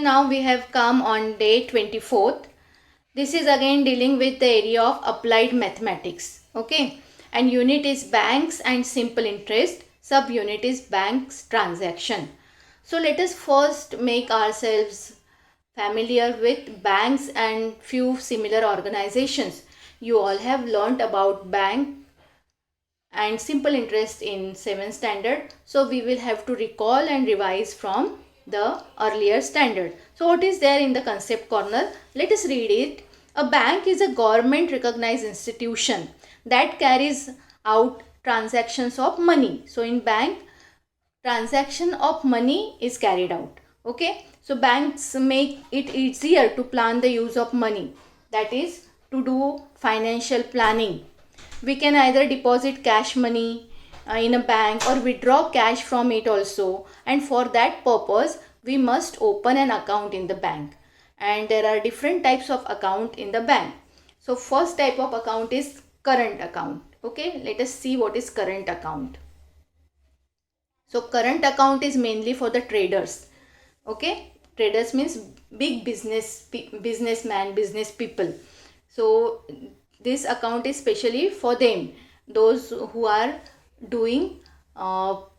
Till now we have come on day 24th. This is again dealing with the area of applied mathematics. Okay. And unit is banks and simple interest. Subunit is banks transaction. So let us first make ourselves familiar with banks and few similar organizations. You all have learnt about bank and simple interest in 7th standard. So we will have to recall and revise from the earlier standard. So what is there in the concept corner? Let us read it. A bank is a government recognized institution that carries out transactions of money. So in bank, transaction of money is carried out. Okay. So banks make it easier to plan the use of money. That is to do financial planning. We can either deposit cash money in a bank or withdraw cash from it also, and for that purpose we must open an account in the bank, and there are different types of account in the bank. So first type of account is current account. Okay, let us see what is current account. So current account is mainly for the traders. Okay, traders means big businessman, business people. So this account is specially for them, those who are doing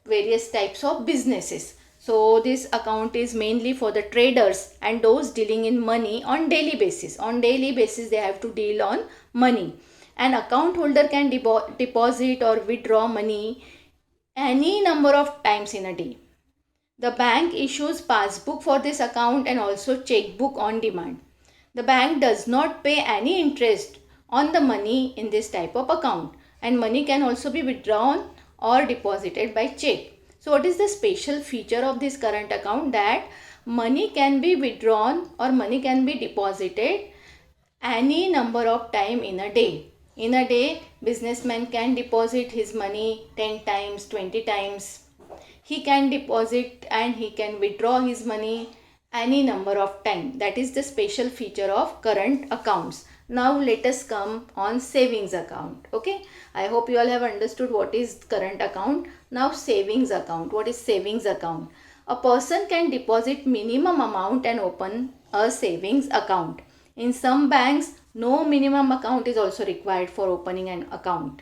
various types of businesses. So this account is mainly for the traders and those dealing in money on daily basis. On daily basis they have to deal on money. An account holder can deposit or withdraw money any number of times in a day. The bank issues passbook for this account and also checkbook on demand. The bank does not pay any interest on the money in this type of account, and money can also be withdrawn or deposited by check. So what is the special feature of this current account? That money can be withdrawn or money can be deposited any number of time in a day. In a day, businessman can deposit his money 10 times, 20 times. He can deposit and he can withdraw his money any number of time. That is the special feature of current accounts. Now let us come on savings account. Okay, I hope you all have understood what is current account. Now savings account. What is savings account? A person can deposit minimum amount and open a savings account. In some banks, no minimum account is also required for opening an account.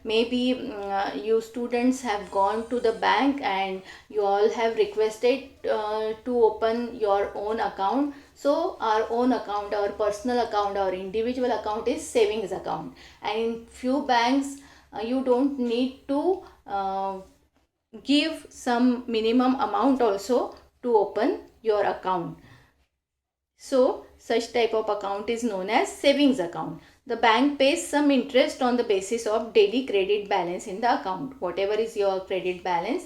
Maybe you students have gone to the bank and you all have requested to open your own account. So our own account, our personal account, our individual account is savings account, and in few banks you don't need to give some minimum amount also to open your account. So such type of account is known as savings account. The bank pays some interest on the basis of daily credit balance in the account. Whatever is your credit balance,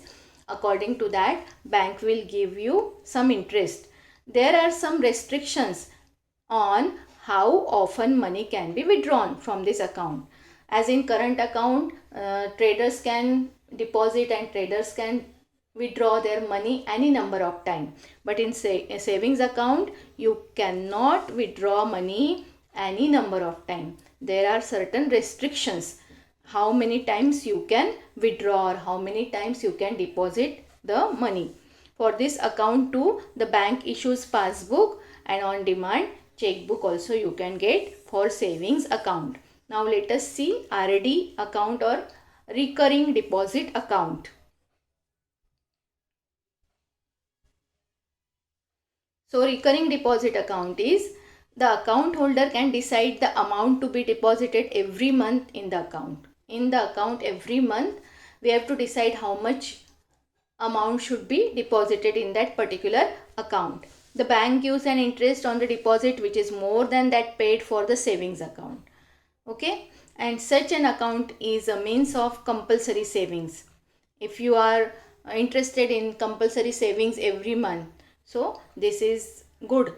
according to that, bank will give you some interest. There are some restrictions on how often money can be withdrawn from this account. As in current account, traders can deposit and traders can withdraw their money any number of time. But in a savings account, you cannot withdraw money any number of time. There are certain restrictions how many times you can withdraw or how many times you can deposit the money. For this account too, the bank issues passbook, and on demand checkbook also you can get for savings account. Now let us see RD account or recurring deposit account. So recurring deposit account is the account holder can decide the amount to be deposited every month in the account. In the account every month we have to decide how much amount should be deposited in that particular account. The bank gives an interest on the deposit which is more than that paid for the savings account. Okay, and such an account is a means of compulsory savings. If you are interested in compulsory savings every month, so this is good.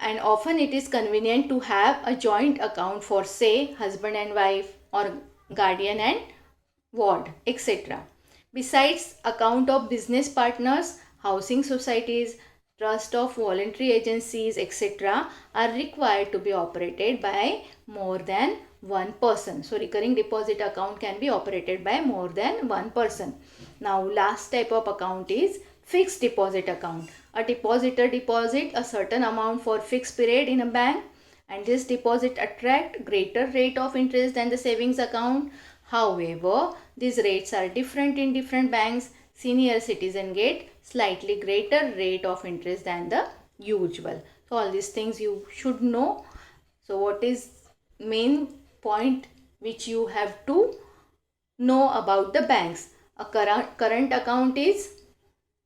And often it is convenient to have a joint account for, say, husband and wife or guardian and ward, etc. Besides, account of business partners, housing societies, trust of voluntary agencies, etc. are required to be operated by more than one person. So recurring deposit account can be operated by more than one person. Now last type of account is fixed deposit account. A depositor deposit a certain amount for fixed period in a bank, and this deposit attract greater rate of interest than the savings account. However, these rates are different in different banks. Senior citizen get slightly greater rate of interest than the usual. So all these things you should know. So what is main point which you have to know about the banks? A current account is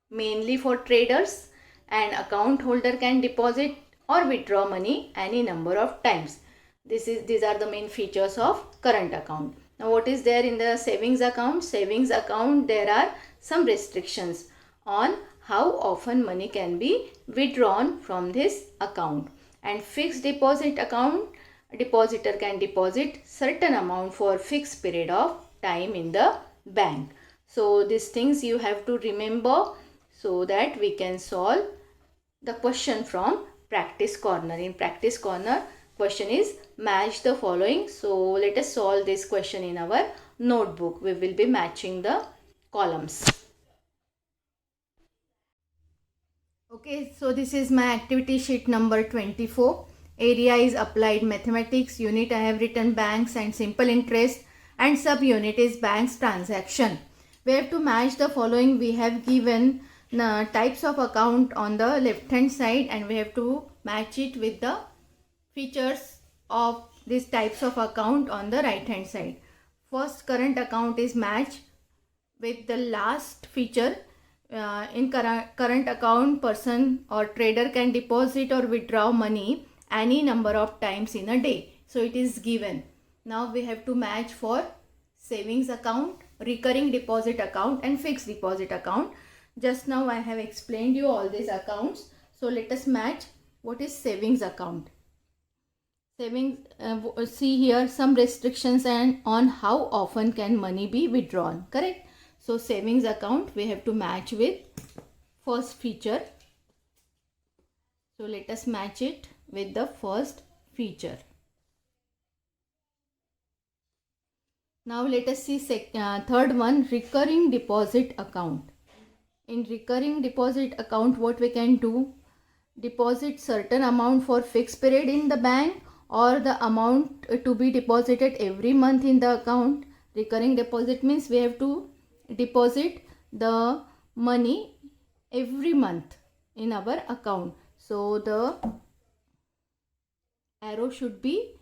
mainly for traders, and account holder can deposit or withdraw money any number of times. These are the main features of current account. Now what is there in the savings account? Savings account, there are some restrictions on how often money can be withdrawn from this account. And fixed deposit account, depositor can deposit certain amount for fixed period of time in the bank. So these things you have to remember so that we can solve the question from practice corner. In practice corner, question is match the following. So let us solve this question in our notebook. We will be matching the columns. Okay, so this is my activity sheet number 24. Area is applied mathematics. Unit I have written banks and simple interest, and subunit is banks transaction. We have to match the following. We have given types of account on the left hand side, and we have to match it with the features of these types of account on the right hand side. First, current account is matched with the last feature. In current account, person or trader can deposit or withdraw money any number of times in a day. So it is given. Now we have to match for savings account, recurring deposit account, and fixed deposit account. Just now I have explained you all these accounts. So let us match what is savings account. Savings, see here some restrictions and on how often can money be withdrawn, correct? So savings account we have to match with first feature. So let us match it with the first feature. Now let us see third one, recurring deposit account. In recurring deposit account, what we can do? Deposit certain amount for fixed period in the bank, or the amount to be deposited every month in the account. Recurring deposit means we have to deposit the money every month in our account. So the arrow should be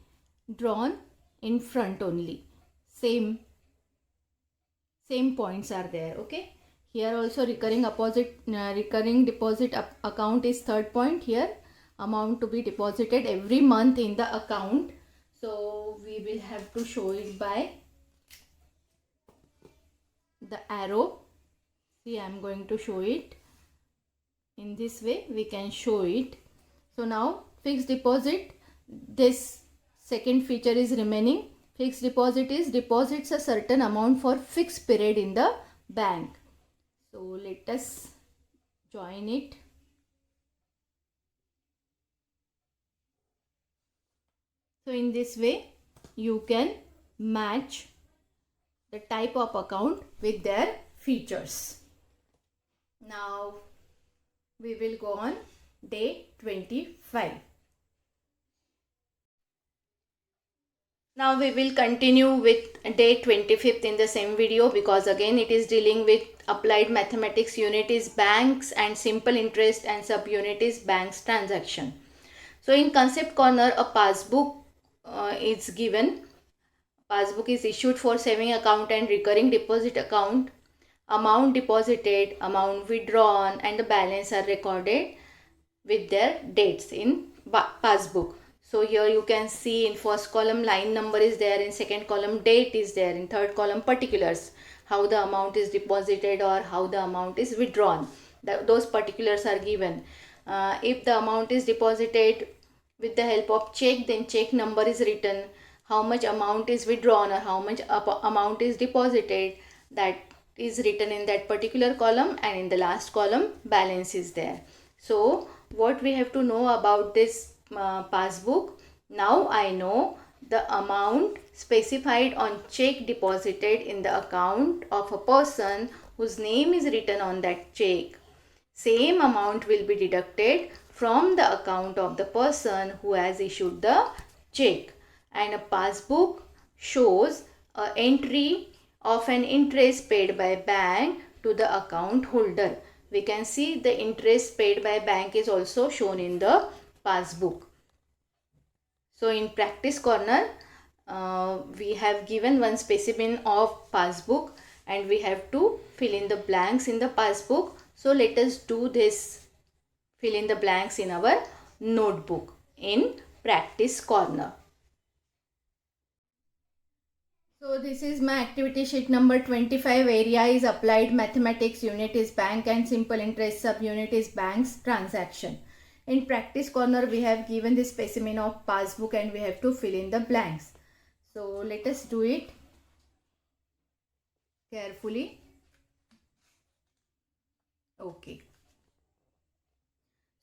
drawn in front only. Same points are there. Okay. Here also recurring deposit account is third point. Here amount to be deposited every month in the account. So we will have to show it by the arrow. See, I am going to show it in this way. We can show it. So now fixed deposit, this second feature is remaining. Fixed deposit is deposits a certain amount for fixed period in the bank. So let us join it. So in this way you can match the type of account with their features. Now we will go on day 25. Now we will continue with day 25th in the same video, because again it is dealing with applied mathematics. Unit is banks and simple interest, and subunit is banks transaction. So in concept corner, a passbook is given. Passbook is issued for saving account and recurring deposit account. Amount deposited, amount withdrawn, and the balance are recorded with their dates in passbook. So here you can see in first column line number is there, in second column date is there, in third column particulars, how the amount is deposited or how the amount is withdrawn. Those particulars are given. If the amount is deposited with the help of check, then check number is written. How much amount is withdrawn or how much amount is deposited, that is written in that particular column, and in the last column balance is there. So what we have to know about this passbook? Now I know the amount specified on check deposited in the account of a person whose name is written on that check. same amount will be deducted from the account of the person who has issued the check. And a passbook shows an entry of an interest paid by bank to the account holder. We can see the interest paid by bank is also shown in the passbook. So in practice corner, we have given one specimen of passbook and we have to fill in the blanks in the passbook. So let us do this, fill in the blanks in our notebook in practice corner. So this is my activity sheet number 25. Area is applied mathematics, unit is bank, and simple interest subunit is bank's transaction. In practice corner, we have given this specimen of passbook and we have to fill in the blanks. So let us do it carefully. Okay.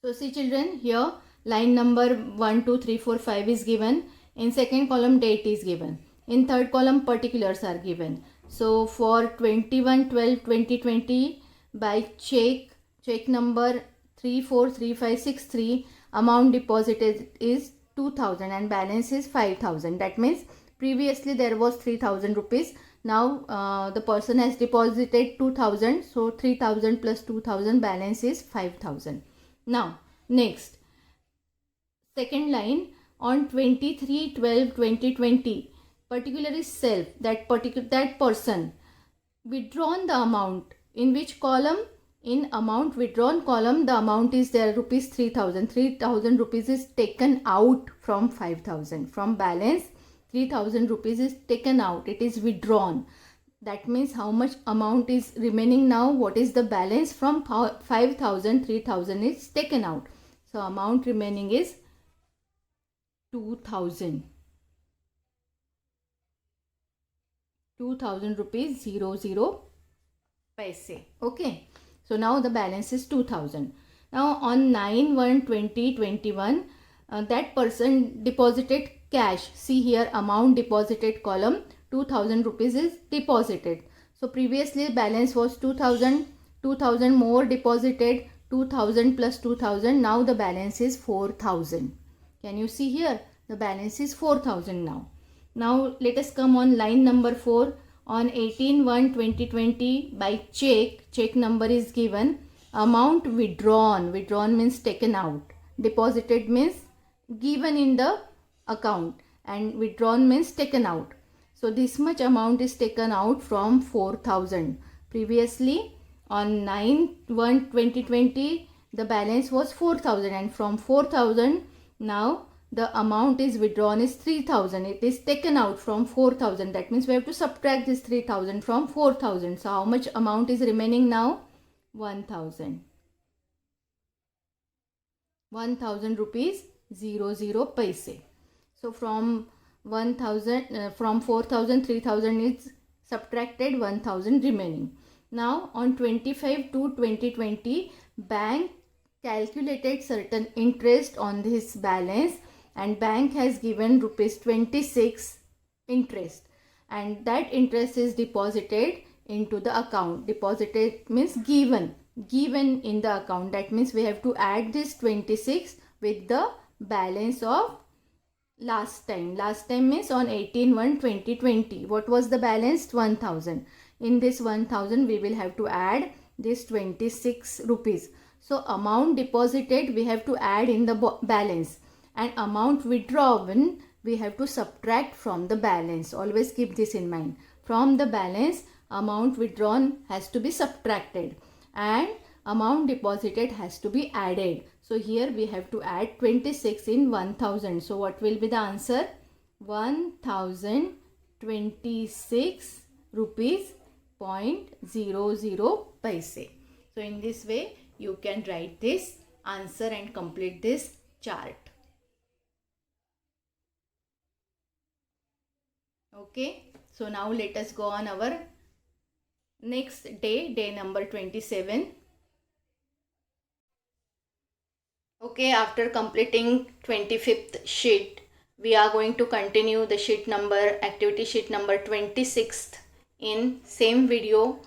So see children, here line number 1, 2, 3, 4, 5 is given. In second column, date is given. In third column, particulars are given. So for 21/12/2020 by check number 343563, amount deposited is 2000 and balance is 5000. That means previously there was 3000 rupees. Now the person has deposited 2000. So 3000 plus 2000, balance is 5000. Now next, second line, on 23/12/2020, particular is self, that person withdrawn the amount. In which column? In amount withdrawn column, the amount is there rupees 3000. 3000 rupees is taken out from 5000. From balance, 3000 rupees is taken out. It is withdrawn. That means how much amount is remaining now? What is the balance? From 5000, 3000 is taken out. So amount remaining is 2000. 2000 rupees 00 paise. Okay. So now the balance is 2000. Now on 9/1/2021, that person deposited cash. See here, amount deposited column, 2000 rupees is deposited. So previously balance was 2000. 2000 more deposited, 2000 plus 2000. Now the balance is 4000. Can you see here? The balance is 4000 now. Now let us come on line number 4. On 18/1/2020 by check number is given. Amount withdrawn. Withdrawn means taken out. Deposited means given in the account, and withdrawn means taken out. So this much amount is taken out from 4000. Previously on 9/1/2020 the balance was 4000, and from 4000 now the amount is withdrawn is 3000. It is taken out from 4000. That means we have to subtract this 3000 from 4000. So how much amount is remaining now? 1000. 1000 rupees 00 paise. So from 1000, from 4000, 3000 is subtracted, 1000 remaining. Now on 25/2/2020, bank calculated certain interest on this balance, and bank has given rupees 26 interest, and that interest is deposited into the account. Deposited means given in the account. That means we have to add this 26 with the balance of last time. Last time means on 18/1/2020. What was the balance? 1000. In this 1000 we will have to add this 26 rupees. So amount deposited we have to add in the balance, and amount withdrawn we have to subtract from the balance. Always keep this in mind. From the balance, amount withdrawn has to be subtracted and amount deposited has to be added. So here we have to add 26 in 1000. So what will be the answer? 1026 rupees 0.00 paise. So in this way you can write this answer and complete this chart. Okay, so now let us go on our next day, day number 27. Okay, after completing 25th sheet, we are going to continue the sheet number, activity sheet number 26th in same video.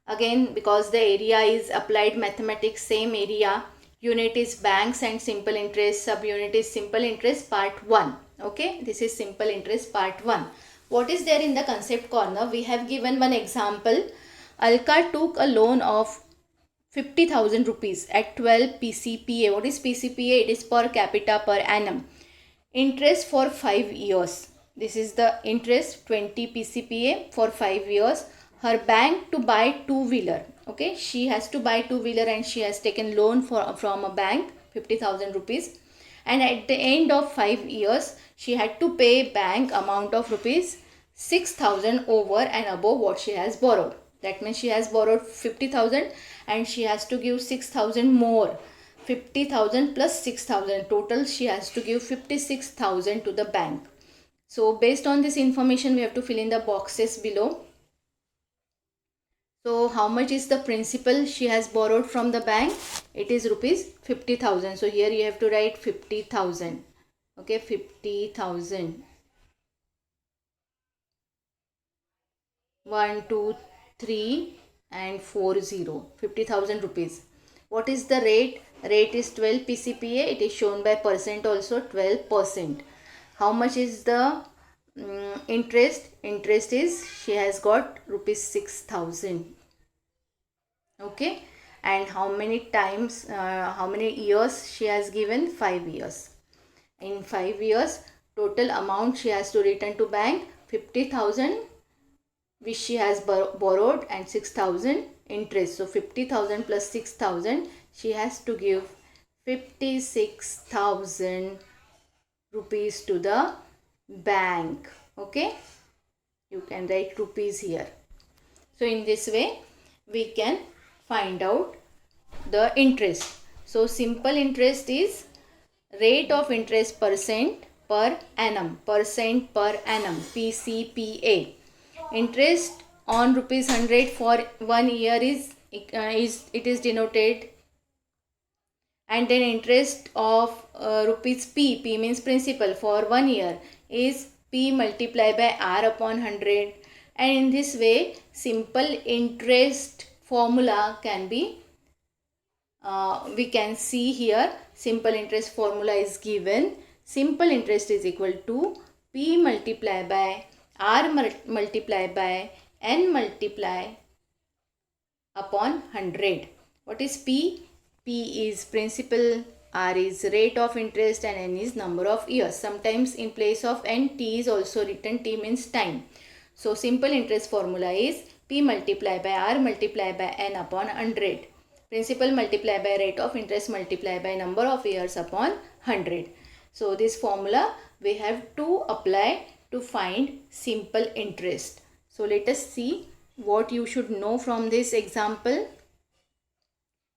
Again, because the area is applied mathematics, same area. Unit is banks and simple interest. Subunit is simple interest part 1. Okay, this is simple interest part 1. What is there in the concept corner? We have given one example. Alka took a loan of 50,000 rupees at 12 PCPA. What is PCPA? It is per capita per annum. Interest for 5 years. This is the interest, 20 PCPA for 5 years. Her bank to buy two-wheeler. Okay, she has to buy two-wheeler and she has taken loan from a bank, 50,000 rupees. And at the end of 5 years, she had to pay bank amount of rupees 6,000 over and above what she has borrowed. That means she has borrowed 50,000 and she has to give 6,000 more. 50,000 plus 6,000. Total she has to give 56,000 to the bank. So based on this information, we have to fill in the boxes below. So how much is the principal she has borrowed from the bank? It is rupees 50,000. So here you have to write 50,000. Okay, 50,000. 1, 2, 3 and 4 0. 50,000 rupees. What is the rate? Rate is 12 PCPA. It is shown by percent also, 12%. How much is the interest? Interest is she has got rupees 6,000. Okay, and how many times, how many years she has given? 5 years. In 5 years, total amount she has to return to bank 50,000 which she has borrowed and 6,000 interest. So 50,000 plus 6,000, she has to give 56,000 rupees to the bank. Okay, you can write rupees here. So in this way we can find out the interest. So simple interest is rate of interest percent per annum, PCPA. Interest on rupees 100 for 1 year is denoted, and then interest of rupees P means principal for 1 year is P multiplied by R upon 100, and in this way simple interest formula can be we can see here. Simple interest formula is given. Simple interest is equal to P multiplied by R multiplied by N multiply upon 100. What is P? P is principal, R is rate of interest and N is number of years. Sometimes in place of N, T is also written. T means time. So simple interest formula is P multiplied by R multiplied by N upon 100. Principal multiplied by rate of interest multiplied by number of years upon 100. So this formula we have to apply to find simple interest. So let us see what you should know from this example.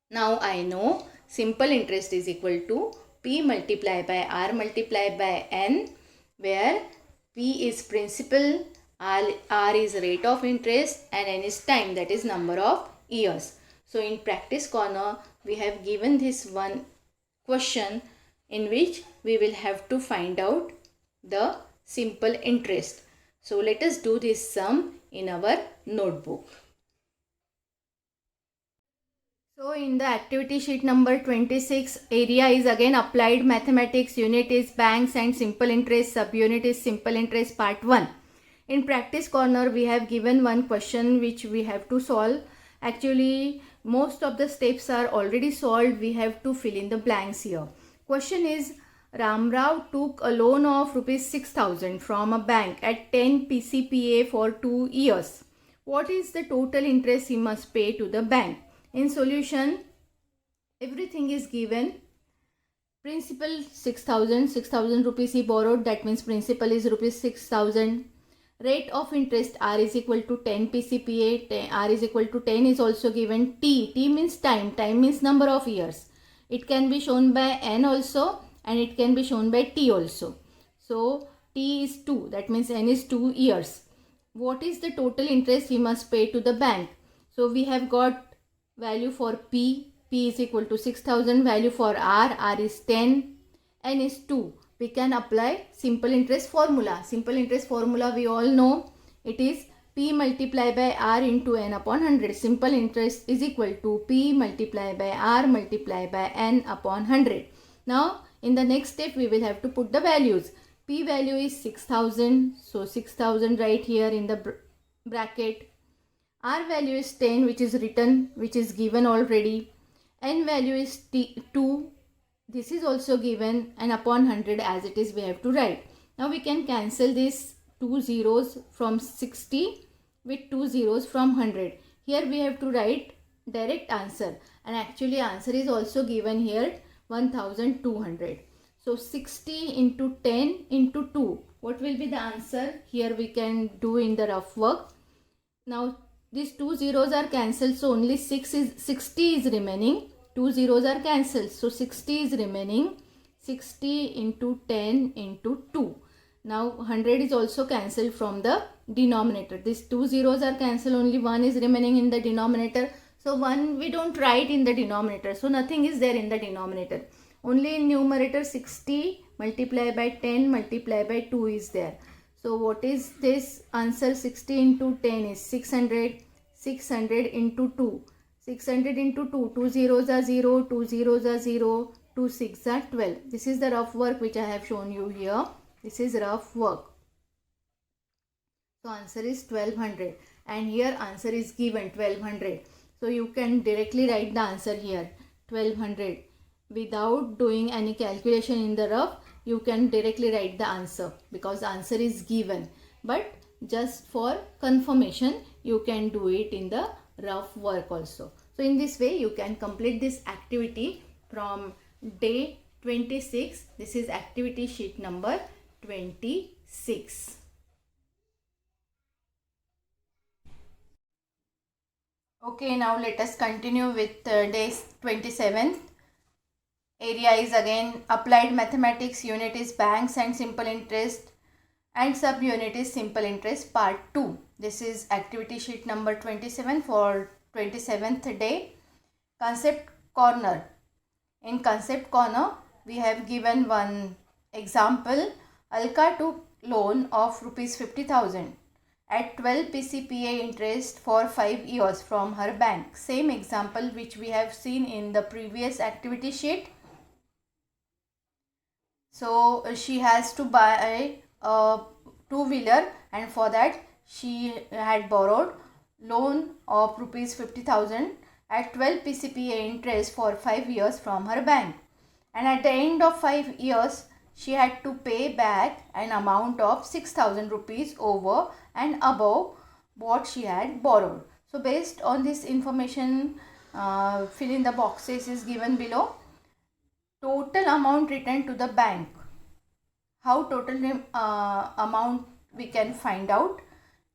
Now I know simple interest is equal to P multiplied by R multiplied by N, where P is principal, R is rate of interest and N is time, that is number of years. So in practice corner we have given this one question in which we will have to find out the simple interest. So let us do this sum in our notebook. So in the activity sheet number 26, area is again applied mathematics, unit is banks and simple interest, subunit is simple interest part 1. In practice corner we have given one question which we have to solve. Actually most of the steps are already solved. We have to fill in the blanks here. Question is, Ramrao took a loan of rupees 6,000 from a bank at 10 PCPA for 2 years. What is the total interest he must pay to the bank? In solution, everything is given. Principal 6,000 rupees he borrowed, that means principal is rupees 6,000. Rate of interest R is equal to 10 PCPA, R is equal to 10 is also given. T means time means number of years. It can be shown by N also and it can be shown by T also. So T is 2, that means N is 2 years. What is the total interest he must pay to the bank? So we have got value for P is equal to 6,000, value for R is 10, N is 2. We can apply simple interest formula. Simple interest formula we all know, it is P multiplied by R into N upon 100. Simple interest is equal to P multiplied by R multiplied by N upon 100. Now in the next step we will have to put the values. P value is 6000. So 6000 right here in the bracket. R value is 10, which is written, which is given already. N value is 2. This is also given, and upon 100 as it is we have to write. Now we can cancel these 2 zeros from 60 with 2 zeros from 100. Here we have to write direct answer, and actually answer is also given here 1200. So 60 into 10 into 2. What will be the answer? Here we can do in the rough work. Now these 2 zeros are cancelled, so only 60 is remaining. 2 zeros are cancelled, so 60 is remaining. 60 into 10 into 2. Now 100 is also cancelled from the denominator. These 2 zeros are cancelled, only 1 is remaining in the denominator. So 1 we don't write in the denominator, so nothing is there in the denominator. Only in numerator 60 multiplied by 10 multiplied by 2 is there. So what is this answer? 60 into 10 is 600. 600 into 2. 600 into 2. 2 zeros are 0. 2 zeros are 0. 2 6 are 12. This is the rough work which I have shown you here. This is rough work. So answer is 1200. And here answer is given 1200. So you can directly write the answer here. 1200. Without doing any calculation in the rough, you can directly write the answer because the answer is given. But just for confirmation, you can do it in the rough work also. So in this way, you can complete this activity from day 26. This is activity sheet number 26. Okay, now let us continue with day 27. Area is again applied mathematics, unit is banks and simple interest, and subunit is simple interest part 2. This is activity sheet number 27 for 27th day. Concept corner. In concept corner, we have given one example. Alka took loan of rupees 50,000 at 12 PCPA interest for 5 years from her bank. Same example which we have seen in the previous activity sheet. So she has to buy a two-wheeler, and for that she had borrowed loan of rupees 50,000 at 12 PCPA interest for 5 years from her bank. And at the end of 5 years, she had to pay back an amount of 6,000 rupees over and above what she had borrowed. So based on this information, fill in the boxes is given below. Total amount returned to the bank. How total amount we can find out?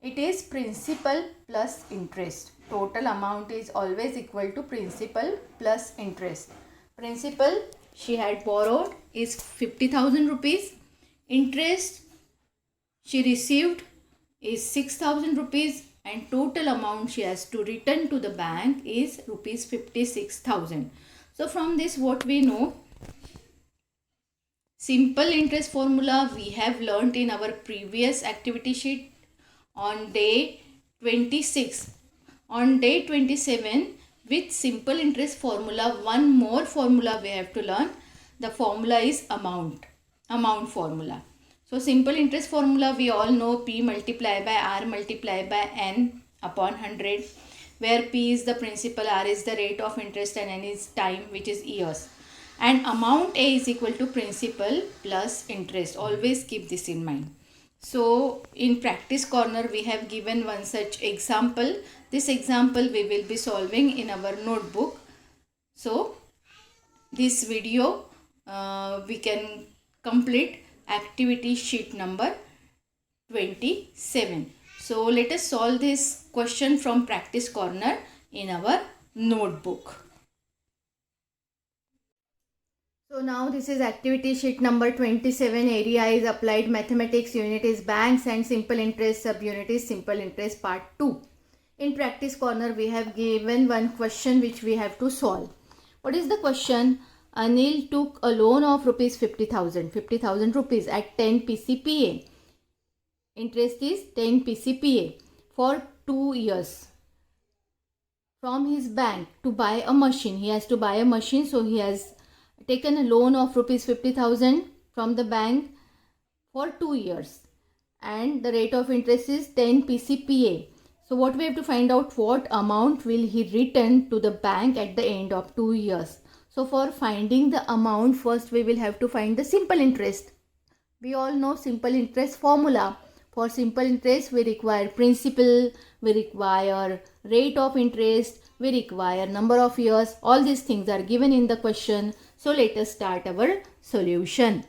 It is principal plus interest. Total amount is always equal to principal plus interest. Principal she had borrowed is 50,000 rupees. Interest she received is 6,000 rupees, and total amount she has to return to the bank is rupees 56,000. So from this what we know? Simple interest formula we have learnt in our previous activity sheet on day 26. On day 27, with simple interest formula, one more formula we have to learn. The formula is amount formula. So simple interest formula we all know, P multiplied by R multiplied by N upon 100, where P is the principal, R is the rate of interest, and N is time, which is years. And amount A is equal to principal plus interest. Always keep this in mind. So in practice corner we have given one such example. This example we will be solving in our notebook. So this video we can complete activity sheet number 27. So let us solve this question from practice corner in our notebook. So now this is activity sheet number 27. Area is applied mathematics, unit is banks, and simple interest, subunit is simple interest part 2. In practice corner we have given one question which we have to solve. What is the question? Anil took a loan of rupees 50,000 rupees at 10 PCPA. Interest is 10 PCPA for 2 years from his bank to buy a machine. He has to buy a machine, so he has taken a loan of rupees 50,000 from the bank for 2 years, and the rate of interest is 10 PCPA. So what we have to find out, what amount will he return to the bank at the end of 2 years. So for finding the amount, first we will have to find the simple interest. We all know simple interest formula. For simple interest, we require principal, we require rate of interest, we require number of years. All these things are given in the question. So let us start our solution.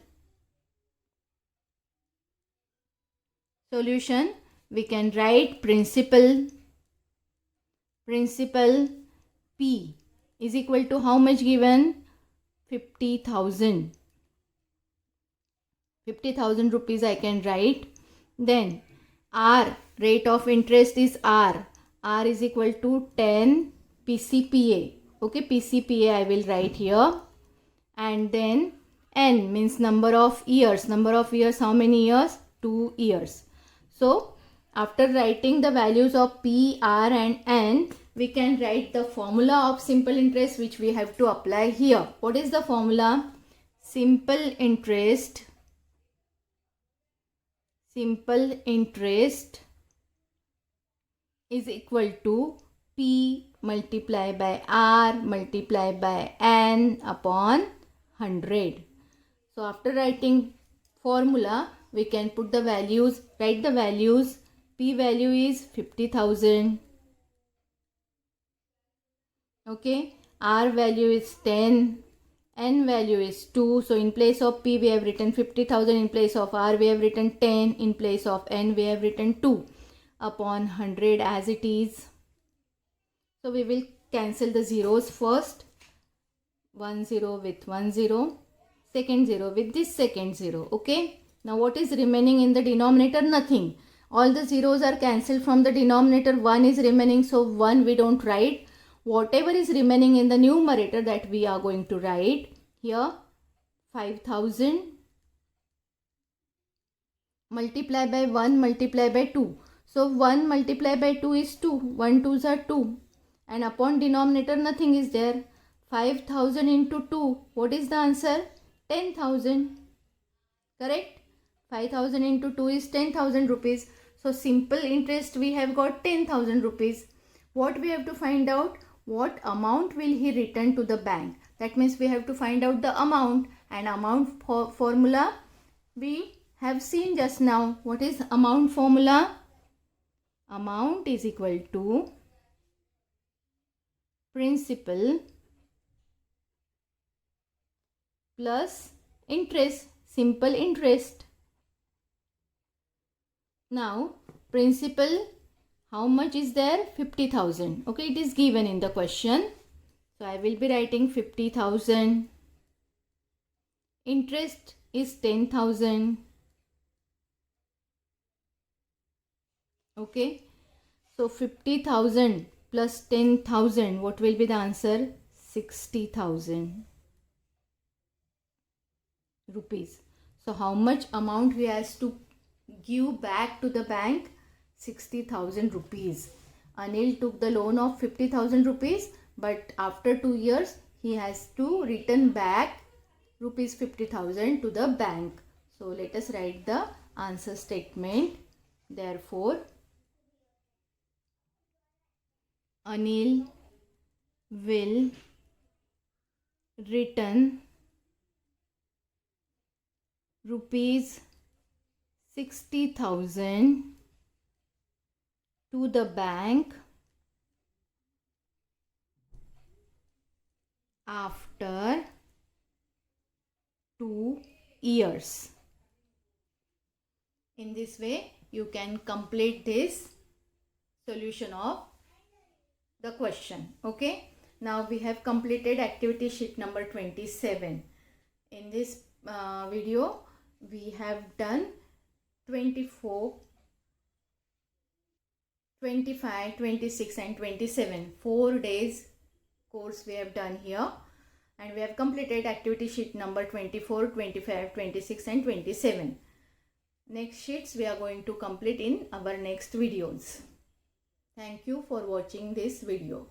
Solution, we can write principal P is equal to how much given? 50,000. 50,000 rupees I can write. Then R, rate of interest is R. R is equal to 10 PCPA. Okay, PCPA I will write here. And then N means number of years. Number of years, how many years? 2 years. So after writing the values of P, R and N, we can write the formula of simple interest which we have to apply here. What is the formula? Simple interest is equal to P multiplied by R multiplied by N upon 100. So after writing formula, we can put the values, write the values. P value is 50,000. Okay, R value is 10. N value is 2. So in place of P we have written 50,000. In place of R we have written 10. In place of N we have written 2 upon 100 as it is. So we will cancel the zeros first. 1 0 with 1 0. Second 0 with this second 0. Okay. Now what is remaining in the denominator? Nothing. All the zeros are cancelled from the denominator. 1 is remaining. So 1 we don't write. Whatever is remaining in the numerator, that we are going to write here. 5,000 multiplied by 1 multiplied by 2. So 1 multiplied by 2 is 2. 1 2s are 2. And upon denominator nothing is there. 5,000 into 2. What is the answer? 10,000. Correct? 5,000 into 2 is 10,000 rupees. So simple interest we have got 10,000 rupees. What we have to find out? What amount will he return to the bank? That means we have to find out the amount, and amount formula we have seen just now. What is amount formula? Amount is equal to principal plus interest, simple interest. Now principal, how much is there? 50,000. Okay, it is given in the question. So I will be writing 50,000. Interest is 10,000. Okay. So 50,000 plus 10,000. What will be the answer? 60,000 rupees. So how much amount he has to give back to the bank? 60,000 rupees. Anil took the loan of 50,000 rupees, but after 2 years he has to return back rupees 50,000 to the bank. So let us write the answer statement. Therefore, Anil will return rupees 60,000 to the bank after 2 years. In this way, you can complete this solution of the question. Okay. Now we have completed activity sheet number 27. In this video, we have done 24, 25, 26 and 27. 4 days course we have done here, and we have completed activity sheet number 24, 25, 26 and 27. Next sheets we are going to complete in our next videos. Thank you for watching this video.